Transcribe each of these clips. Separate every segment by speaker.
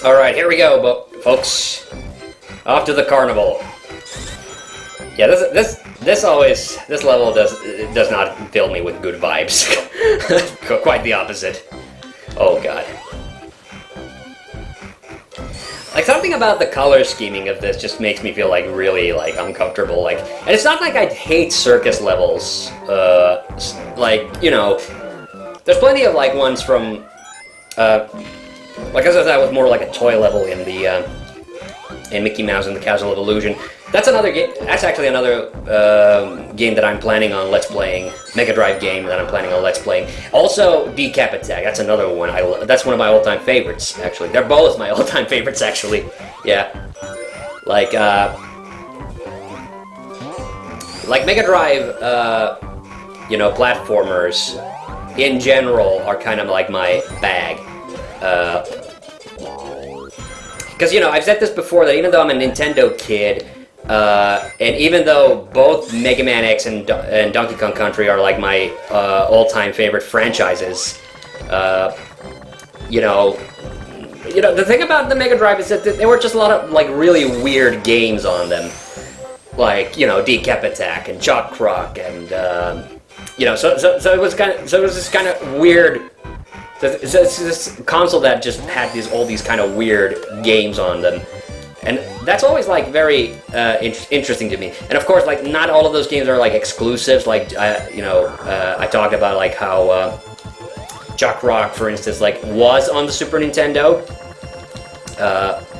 Speaker 1: Alright, here we go, folks. Off to the carnival. Yeah, this level does not fill me with good vibes. Quite the opposite. Oh god. Like, something about the color scheming of this just makes me feel, like, really, like, uncomfortable, like... And it's not like I hate circus levels, like, you know... There's plenty of, like, ones from, like, as I said, that was more like a toy level in the, in Mickey Mouse and the Castle of Illusion. That's another game, that's actually another, game that I'm planning on Let's Playing. MegaDrive game that I'm planning on Let's Playing. Also, Decap Attack, that's another one. That's one of my all-time favorites, actually. They're both my all-time favorites, actually. Yeah. Like MegaDrive, you know, platformers, in general, are kind of like my bag. Because, you know, I've said this before, that even though I'm a Nintendo kid, and even though both Mega Man X and Donkey Kong Country are like my all-time favorite franchises, you know, the thing about the Mega Drive is that there were just a lot of like really weird games on them, like, you know, Decap Attack and Jock Croc, and you know, so it was this kind of weird. It's this console that just had all these kind of weird games on them. And that's always, like, very interesting to me. And, of course, like, not all of those games are, like, exclusives. Like, you know, I talked about, like, how Jock Rock, for instance, like, was on the Super Nintendo.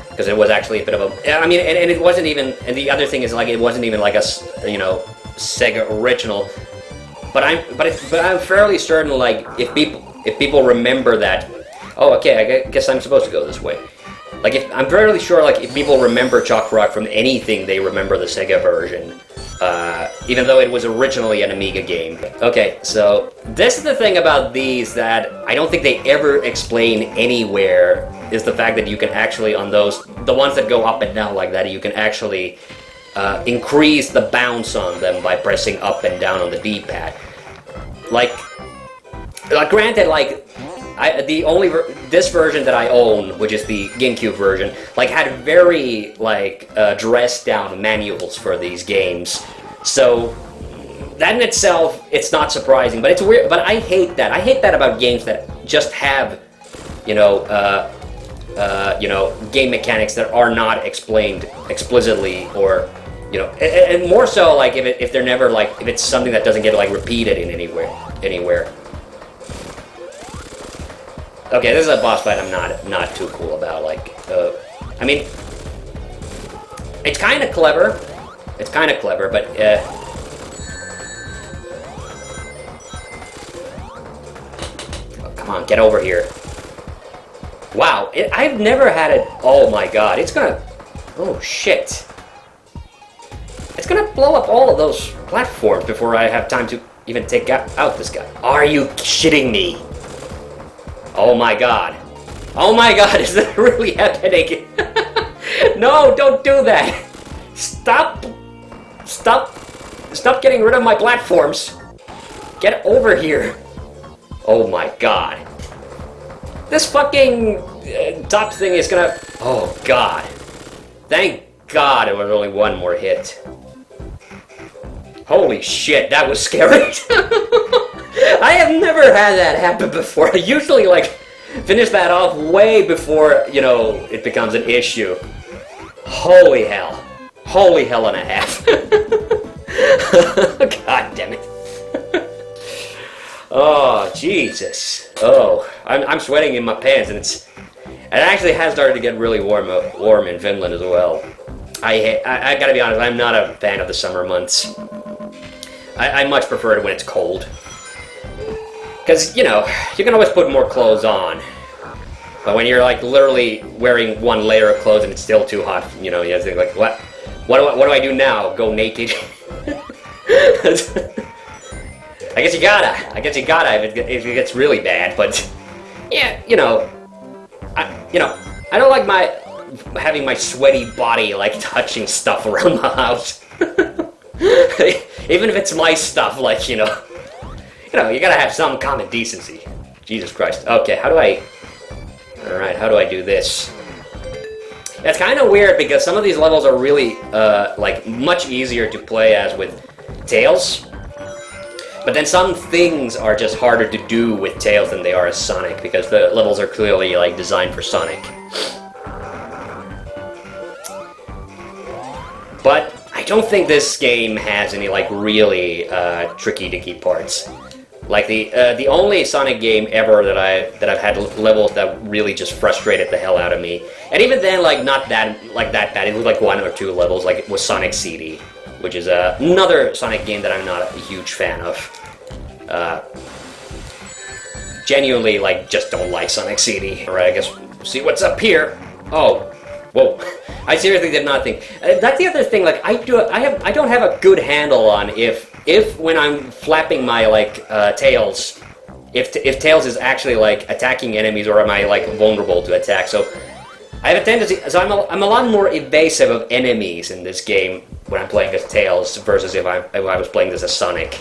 Speaker 1: Because it was actually a bit of a... I mean, and it wasn't even... And the other thing is, like, it wasn't even, like, a, you know, Sega original. But I'm fairly certain, like, if people remember that... Oh, okay, I guess I'm supposed to go this way. Like, I'm fairly sure, like, if people remember Jock Rock from anything, they remember the Sega version. Even though it was originally an Amiga game. Okay, so this is the thing about these that I don't think they ever explain anywhere, is the fact that you can actually, on those, the ones that go up and down like that, you can actually increase the bounce on them by pressing up and down on the D-pad. Like, granted, like, this version that I own, which is the GameCube version, like, had very, like, dressed down manuals for these games. So, that in itself, it's not surprising, but it's weird, but I hate that. I hate that about games that just have, you know, game mechanics that are not explained explicitly, or, you know, and more so, like, if they're never, like, if it's something that doesn't get, like, repeated in anywhere. Okay, this is a boss fight I'm not too cool about, like, I mean, it's kind of clever, but, oh, come on, get over here. Wow, I've never had it, oh my god, it's gonna, oh shit. It's gonna blow up all of those platforms before I have time to even take out this guy. Are you shitting me? Oh my god. Oh my god, is that really happening? No, don't do that. Stop getting rid of my platforms. Get over here. Oh my god. This fucking top thing is gonna... Oh god. Thank god it was only one more hit. Holy shit, that was scary. I have never had that happen before. I usually, like, finish that off way before, you know, it becomes an issue. Holy hell. Holy hell and a half. God damn it. Oh, Jesus. Oh, I'm sweating in my pants, and it actually has started to get really warm in Finland as well. I gotta be honest, I'm not a fan of the summer months. I much prefer it when it's cold. Because, you know, you can always put more clothes on. But when you're, like, literally wearing one layer of clothes and it's still too hot, you know, you have to think, like, what do I do now? Go naked? I guess you gotta if it gets really bad, but, yeah, you know, I don't like having my sweaty body, like, touching stuff around the house. Even if it's my stuff, like, you know, you gotta have some common decency. Jesus Christ. Okay, how do I do this? It's kind of weird because some of these levels are really like much easier to play as with Tails, but then some things are just harder to do with Tails than they are as Sonic because the levels are clearly like designed for Sonic. But I don't think this game has any like really tricky parts. Like the only Sonic game ever that I've had levels that really just frustrated the hell out of me, and even then like not that bad. It was like 1 or 2 levels. Like it was Sonic CD, which is another Sonic game that I'm not a huge fan of. Genuinely like just don't like Sonic CD. All right, I guess we'll see what's up here. Oh, whoa! I seriously did not think. That's the other thing. Like I don't have a good handle on if when I'm flapping my like tails, if Tails is actually like attacking enemies or am I like vulnerable to attack? So I have a tendency. So I'm a lot more evasive of enemies in this game when I'm playing as Tails versus if I was playing this as Sonic.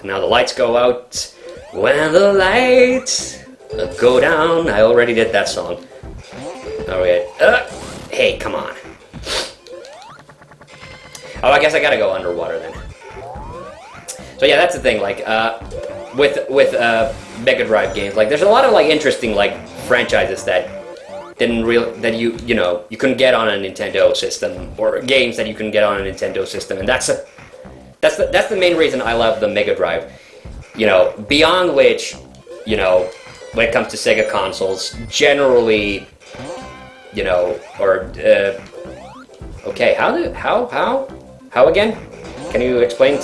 Speaker 1: Now the lights go out. When the lights go down. I already did that song. Alright. Hey, come on. Oh, I guess I gotta go underwater then. So yeah, that's the thing. Like with MegaDrive games, like there's a lot of like interesting like franchises that you couldn't get on a Nintendo system, or games that you can get on a Nintendo system, and that's the main reason I love the MegaDrive. You know, beyond which, you know, when it comes to Sega consoles, generally, you know, or okay, how again? Can you explain?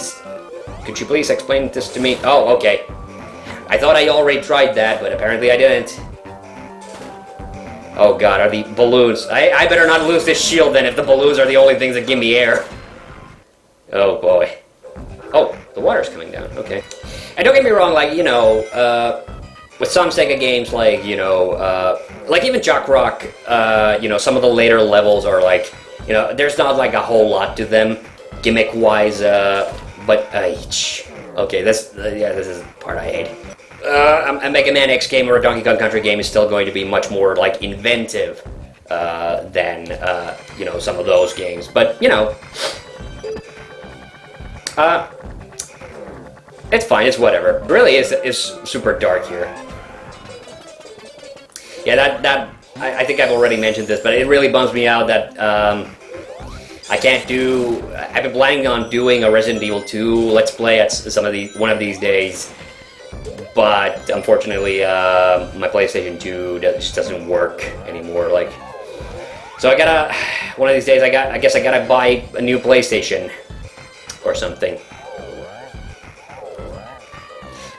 Speaker 1: Could you please explain this to me? Oh, okay. I thought I already tried that, but apparently I didn't. Oh god, are the balloons? I better not lose this shield then if the balloons are the only things that give me air. Oh boy. Oh, the water's coming down. Okay. And don't get me wrong, like, you know, with some Sega games, like, you know, like even Jock Rock, you know, some of the later levels are like, you know, there's not like a whole lot to them, gimmick-wise, but, okay, this is the part I hate. A Mega Man X game or a Donkey Kong Country game is still going to be much more, like, inventive than, you know, some of those games, but, you know, it's fine, it's whatever. It really is super dark here. Yeah, I think I've already mentioned this, but it really bums me out that I can't do. I've been planning on doing a Resident Evil 2 Let's Play at one of these days, but unfortunately, my PlayStation 2 just doesn't work anymore. Like, so I gotta one of these days. I guess I gotta buy a new PlayStation or something.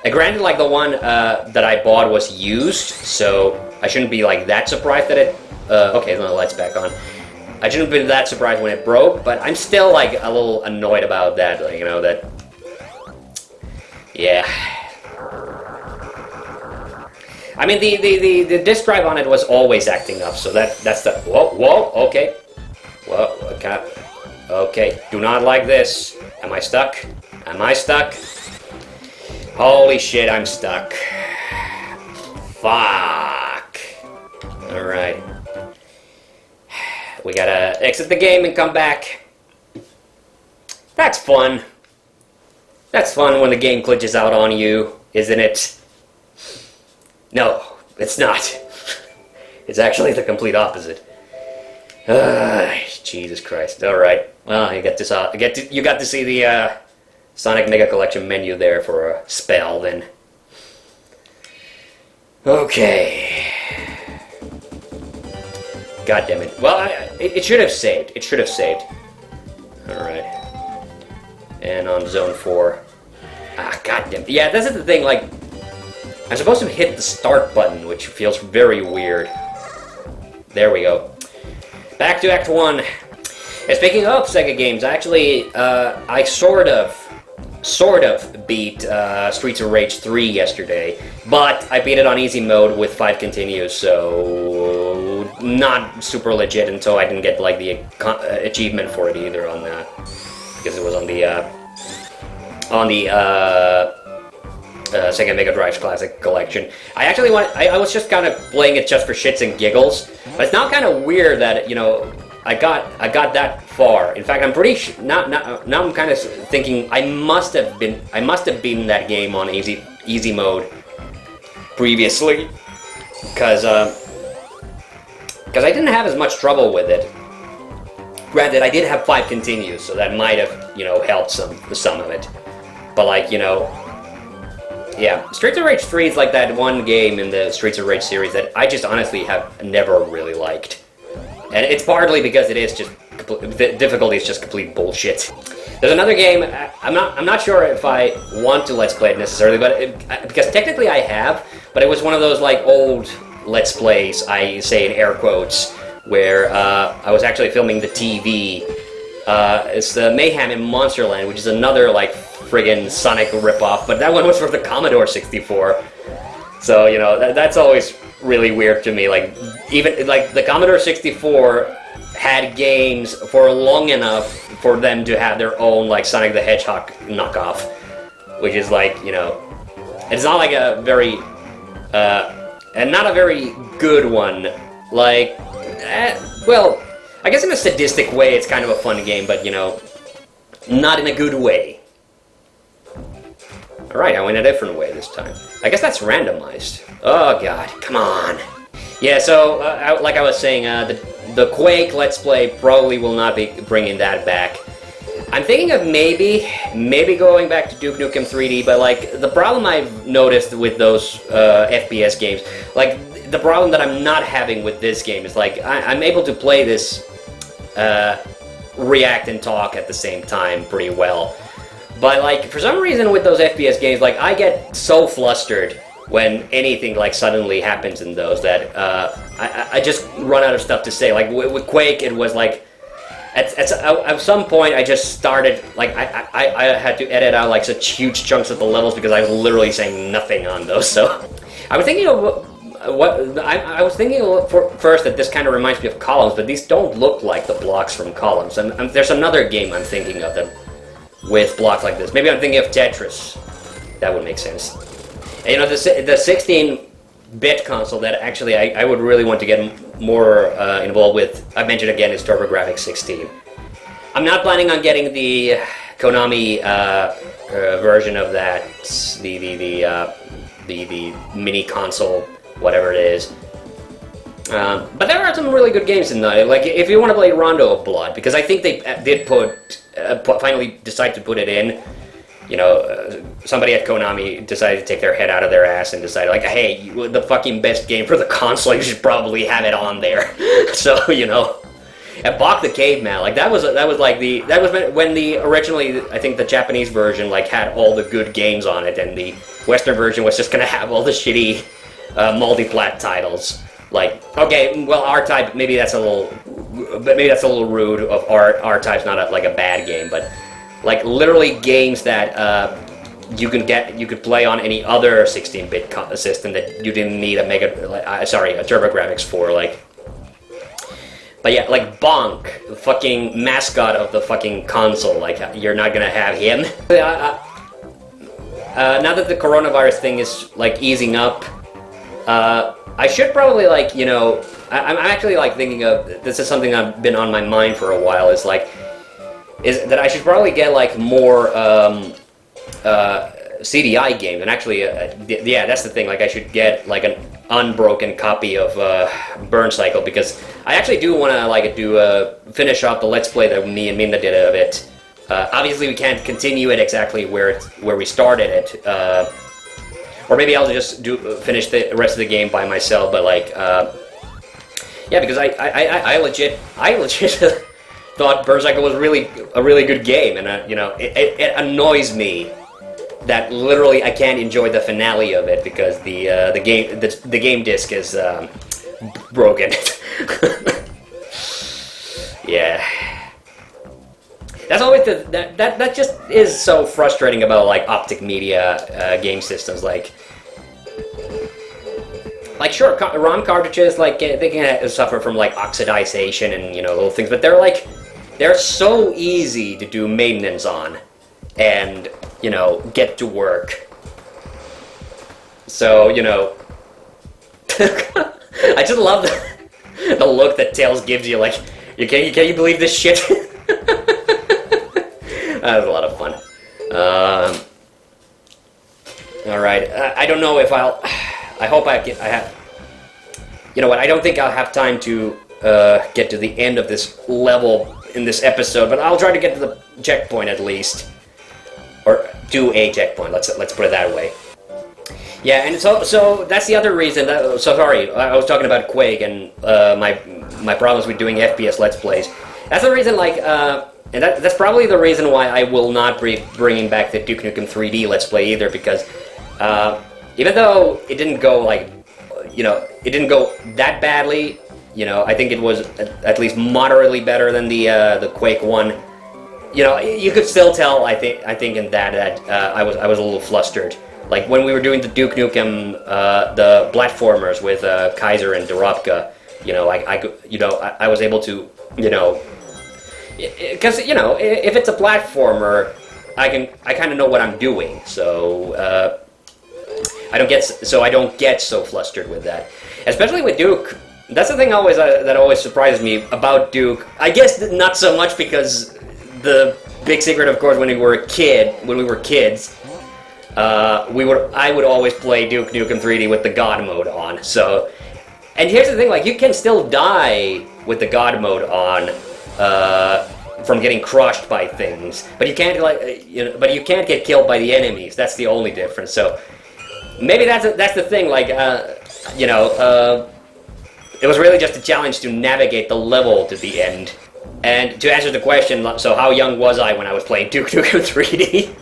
Speaker 1: And granted, like the one that I bought was used, so I shouldn't be like that surprised that it. Okay, then the light's back on. I shouldn't be that surprised when it broke, but I'm still like a little annoyed about that. Like, you know that. Yeah. I mean, the disk drive on it was always acting up, so that's the. Whoa, okay. Whoa, okay. Do not like this. Am I stuck? Am I stuck? Holy shit, I'm stuck. Fuck. Alright. We gotta exit the game and come back. That's fun. That's fun when the game glitches out on you, isn't it? No, it's not. It's actually the complete opposite. Jesus Christ. Alright. Well, you got to see the Sonic Mega Collection menu there for a spell, then. Okay. God damn it. Well, it should have saved. It should have saved. Alright. And on Zone 4. Ah, god damn it. Yeah, this is the thing, like, I'm supposed to hit the start button, which feels very weird. There we go. Back to Act 1. And speaking of Sega games, actually, I sort of beat Streets of Rage 3 yesterday, but I beat it on easy mode with 5 continues, so not super legit, and so I didn't get like the achievement for it either on that, because it was on the Sega Mega Drive's Classic Collection. I was just kind of playing it just for shits and giggles, but it's now kind of weird that, you know, I got that far. In fact, I'm pretty now I'm kind of thinking I must have beaten that game on easy mode previously, because I didn't have as much trouble with it. Granted, I did have 5 continues, so that might have, you know, helped some of it. But, like, you know, yeah, Streets of Rage 3 is like that one game in the Streets of Rage series that I just honestly have never really liked. And it's partly because it is just the difficulty is just complete bullshit. There's another game. I'm not sure if I want to Let's Play it necessarily, but because technically I have, but it was one of those like old Let's Plays, I say in air quotes, where I was actually filming the TV. It's the Mayhem in Monsterland, which is another like friggin' Sonic ripoff, but that one was for the Commodore 64. So, you know, that's always really weird to me. Like, even like the Commodore 64 had games for long enough for them to have their own like Sonic the Hedgehog knockoff, which is like, you know, it's not like a very and not a very good one. Like, well, I guess in a sadistic way it's kind of a fun game, but, you know, not in a good way. Alright, I went a different way this time. I guess that's randomized. Oh god, come on. Yeah, so, like I was saying, the Quake Let's Play probably will not be bringing that back. I'm thinking of maybe going back to Duke Nukem 3D, but, like, the problem I've noticed with those FPS games, like, the problem that I'm not having with this game is, like, I'm able to play this, react and talk at the same time pretty well. But, like, for some reason with those FPS games, like, I get so flustered when anything, like, suddenly happens in those that, I just run out of stuff to say. Like, with Quake, it was, like, at some point, I just started, like, I had to edit out, like, such huge chunks of the levels because I was literally saying nothing on those, so... I was thinking of I was thinking first that this kind of reminds me of Columns, but these don't look like the blocks from Columns. And there's another game I'm thinking of that with blocks like this. Maybe I'm thinking of Tetris. That would make sense. And, you know, the 16-bit console that actually I would really want to get more involved with, I mentioned again, is TurboGrafx 16. I'm not planning on getting the Konami version of that, the mini console, whatever it is. But there are some really good games in there. Like, if you want to play Rondo of Blood, because I think they did finally decide to put it in. You know, somebody at Konami decided to take their head out of their ass and decided, like, hey, the fucking best game for the console, you should probably have it on there. So, you know, and Bach the Caveman, like, that was when the originally, I think the Japanese version, like, had all the good games on it, and the Western version was just gonna have all the shitty multi-plat titles. Like, okay, well, R-Type, maybe that's a little rude of R-Type's not a bad game, but like literally games that you could play on any other 16-bit system that you didn't need a TurboGrafx for, like. But yeah, like Bonk, the fucking mascot of the fucking console, like, you're not gonna have him. Now that the coronavirus thing is like easing up, I should probably, like, you know, I'm actually like thinking of, this is something that's been on my mind for a while, is that I should probably get like more CDI games, and actually, yeah, that's the thing, like I should get like an unbroken copy of Burn Cycle, because I actually do want to like finish off the Let's Play that me and Minna did of it. Obviously, we can't continue it exactly where we started it, or maybe I'll just finish the rest of the game by myself. But like, yeah, because I legit thought Burn Cycle was a really good game, and you know, it annoys me that literally I can't enjoy the finale of it because the game disc is broken. Yeah. That's always that just is so frustrating about like Optic Media game systems. Like sure, ROM cartridges, like they can suffer from like oxidization and, you know, little things, but they're so easy to do maintenance on and, you know, get to work. So, you know, I just love the look that Tails gives you, like, can you believe this shit? That was a lot of fun. Alright, I don't know if I hope I have... You know what, I don't think I'll have time to get to the end of this level in this episode, but I'll try to get to the checkpoint at least. Or do a checkpoint, let's put it that way. Yeah, and so that's the other reason that, so sorry, I was talking about Quake and my problems with doing FPS Let's Plays. That's the reason, like, and that's probably the reason why I will not be bringing back the Duke Nukem 3D Let's Play either, because even though it didn't go, like, you know, it didn't go that badly, you know, I think it was at least moderately better than the Quake 1. You know, you could still tell, I think in that I was a little flustered. Like when we were doing the Duke Nukem, the platformers with Kaiser and Dorobka, you know, I was able to, you know, because you know, if it's a platformer, I kind of know what I'm doing, so I don't get so flustered with that, especially with Duke. That's the thing always that always surprises me about Duke. I guess not so much because the big secret, of course, when we were kids. I would always play Duke Nukem 3D with the God mode on. So, and here's the thing: like you can still die with the God mode on from getting crushed by things, but you can't but you can't get killed by the enemies. That's the only difference. So maybe that's the thing. Like you know, it was really just a challenge to navigate the level to the end. And to answer the question, so how young was I when I was playing Duke Nukem 3D?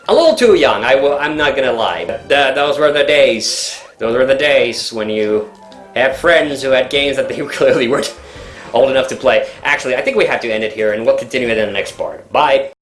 Speaker 1: A little too young, I'm not gonna lie. Those were the days. Those were the days when you had friends who had games that they clearly weren't old enough to play. Actually, I think we have to end it here, and we'll continue it in the next part. Bye!